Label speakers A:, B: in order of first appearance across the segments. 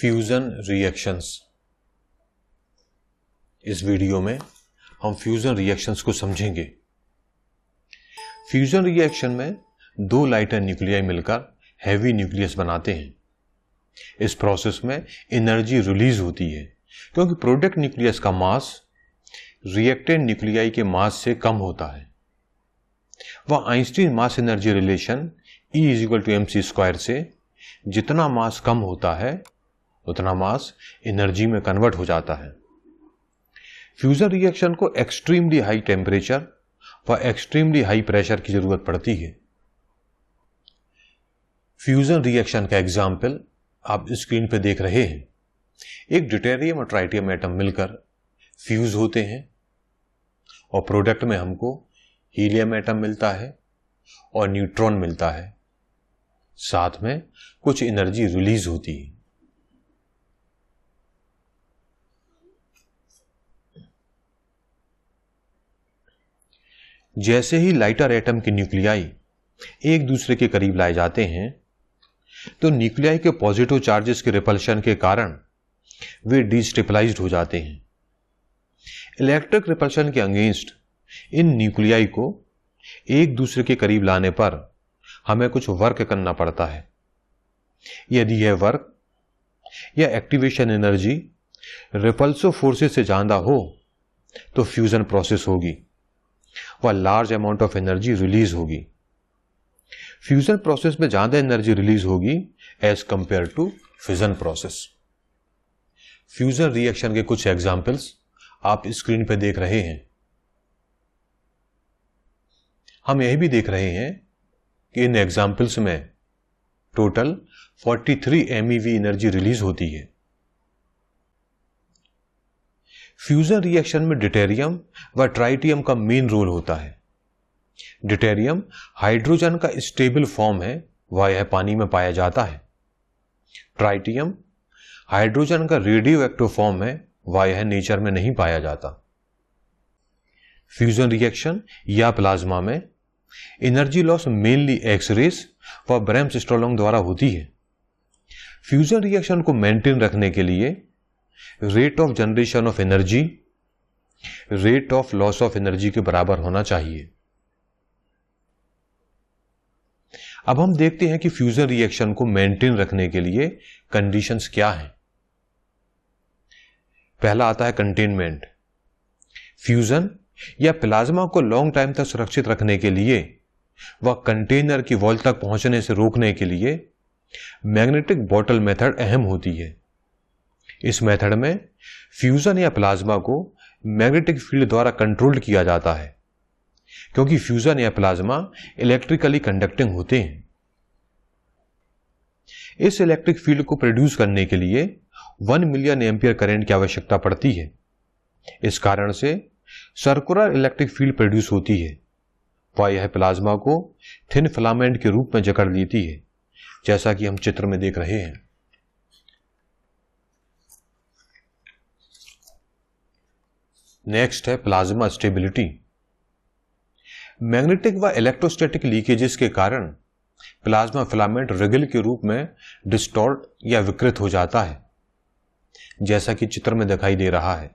A: Fusion reactions. इस video में हम फ्यूजन रिएक्शंस को समझेंगे। फ्यूजन रिएक्शन में दो लाइटर न्यूक्लियाई मिलकर हैवी न्यूक्लियस बनाते हैं। इस प्रोसेस में एनर्जी रिलीज होती है क्योंकि प्रोडक्ट न्यूक्लियस का मास रिएक्टेंट न्यूक्लियाई के मास से कम होता है। वह Einstein mass energy relation E=mc² से जितना मास कम होता है उतना मास एनर्जी में कन्वर्ट हो जाता है। फ्यूजन रिएक्शन को एक्सट्रीमली हाई टेम्परेचर व एक्सट्रीमली हाई प्रेशर की जरूरत पड़ती है। फ्यूजन रिएक्शन का एग्जाम्पल आप स्क्रीन पे देख रहे हैं। एक ड्यूटेरियम और ट्राइटियम एटम मिलकर फ्यूज होते हैं और प्रोडक्ट में हमको हीलियम एटम मिलता है और न्यूट्रॉन मिलता है, साथ में कुछ एनर्जी रिलीज होती है। जैसे ही लाइटर एटम के न्यूक्लियाई एक दूसरे के करीब लाए जाते हैं तो न्यूक्लियाई के पॉजिटिव चार्जेस के रिपल्शन के कारण वे डिस्टेबलाइज्ड हो जाते हैं। इलेक्ट्रिक रिपल्शन के अगेंस्ट इन न्यूक्लियाई को एक दूसरे के करीब लाने पर हमें कुछ वर्क करना पड़ता है। यदि यह वर्क या एक्टिवेशन एनर्जी रिपल्सिव फोर्सेस से ज्यादा हो तो फ्यूजन प्रोसेस होगी व large amount of energy release होगी। फ्यूजन प्रोसेस में ज्यादा एनर्जी रिलीज होगी as compare to fission process. Fusion reaction के कुछ एग्जाम्पल्स आप स्क्रीन पे देख रहे हैं। हम यह भी देख रहे हैं कि इन एग्जाम्पल्स में टोटल 43 MeV एनर्जी रिलीज होती है। फ्यूजन रिएक्शन में ड्यूटेरियम व ट्राइटियम का मेन रोल होता है। ड्यूटेरियम हाइड्रोजन का स्टेबल फॉर्म है व यह पानी में पाया जाता है। ट्राइटियम हाइड्रोजन का रेडियो एक्टिव फॉर्म है व यह नेचर में नहीं पाया जाता। फ्यूजन रिएक्शन या प्लाज्मा में एनर्जी लॉस मेनली एक्स-रेस व ब्रेम्स-स्ट्रोलोंग द्वारा होती है। फ्यूजन रिएक्शन को मेंटेन रखने के लिए rate of generation of energy rate of loss of energy के बराबर होना चाहिए। अब हम देखते हैं कि फ्यूजन रिएक्शन को मेंटेन रखने के लिए कंडीशंस क्या हैं। पहला आता है कंटेनमेंट। फ्यूजन या प्लाज्मा को लॉन्ग टाइम तक सुरक्षित रखने के लिए व कंटेनर की वॉल तक पहुंचने से रोकने के लिए मैग्नेटिक बॉटल मेथड अहम होती है। इस मेथड में फ्यूजन या प्लाज्मा को मैग्नेटिक फील्ड द्वारा कंट्रोल्ड किया जाता है क्योंकि फ्यूजन या प्लाज्मा इलेक्ट्रिकली कंडक्टिंग होते हैं। इस इलेक्ट्रिक फील्ड को प्रोड्यूस करने के लिए 1 मिलियन एम्पियर करंट की आवश्यकता पड़ती है। इस कारण से सर्कुलर इलेक्ट्रिक फील्ड प्रोड्यूस होती है व यह प्लाज्मा को थिन फिलामेंट के रूप में जकड़ लेती है, जैसा कि हम चित्र में देख रहे हैं। नेक्स्ट है प्लाज्मा स्टेबिलिटी। मैग्नेटिक व इलेक्ट्रोस्टैटिक लीकेजेस के कारण प्लाज्मा फिलामेंट रिगिल के रूप में डिस्टॉर्ट या विकृत हो जाता है, जैसा कि चित्र में दिखाई दे रहा है।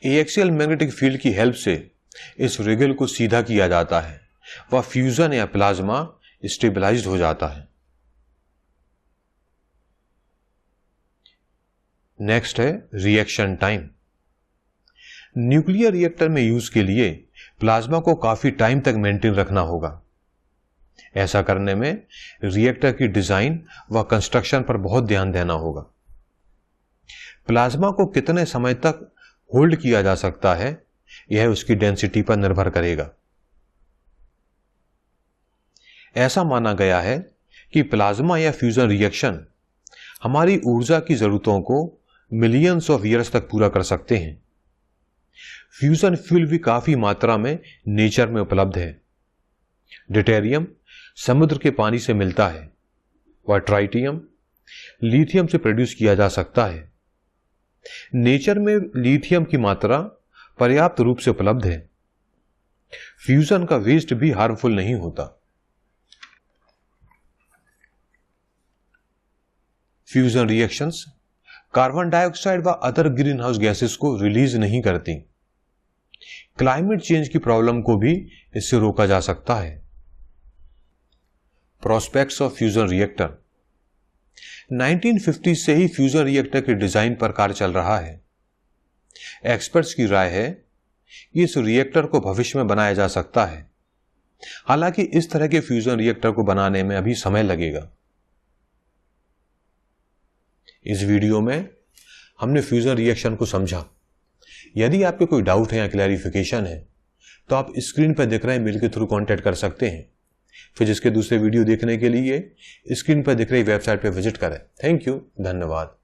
A: एएक्सियल मैग्नेटिक फील्ड की हेल्प से इस रिगिल को सीधा किया जाता है व फ्यूजन या प्लाज्मा स्टेबलाइज्ड हो जाता है। नेक्स्ट है रिएक्शन टाइम। न्यूक्लियर रिएक्टर में यूज के लिए प्लाज्मा को काफी टाइम तक मेंटेन रखना होगा। ऐसा करने में रिएक्टर की डिजाइन व कंस्ट्रक्शन पर बहुत ध्यान देना होगा। प्लाज्मा को कितने समय तक होल्ड किया जा सकता है यह उसकी डेंसिटी पर निर्भर करेगा। ऐसा माना गया है कि प्लाज्मा या फ्यूजन रिएक्शन हमारी ऊर्जा की जरूरतों को मिलियंस ऑफ ईयर्स तक पूरा कर सकते हैं। फ्यूजन फ्यूल भी काफी मात्रा में नेचर में उपलब्ध है। ड्यूटेरियम समुद्र के पानी से मिलता है व ट्राइटियम लिथियम से प्रोड्यूस किया जा सकता है। नेचर में लिथियम की मात्रा पर्याप्त रूप से उपलब्ध है। फ्यूजन का वेस्ट भी हार्मफुल नहीं होता। फ्यूजन रिएक्शंस कार्बन डाइऑक्साइड व अदर ग्रीन हाउस गैसेस को रिलीज नहीं करती। क्लाइमेट चेंज की प्रॉब्लम को भी इससे रोका जा सकता है। Prospects of fusion reactor. 1950 से ही फ्यूजन रिएक्टर के डिजाइन पर कार्य चल रहा है। एक्सपर्ट्स की राय है कि इस रिएक्टर को भविष्य में बनाया जा सकता है, हालांकि इस तरह के फ्यूजन रिएक्टर को बनाने में अभी समय लगेगा। इस वीडियो में हमने फ्यूजन रिएक्शन को समझा। यदि आपके कोई डाउट है या क्लैरिफिकेशन है तो आप स्क्रीन पर दिख रहे मेल के थ्रू कांटेक्ट कर सकते हैं। फिजिक्स के दूसरे वीडियो देखने के लिए स्क्रीन पर दिख रही वेबसाइट पर विजिट करें। थैंक यू, धन्यवाद।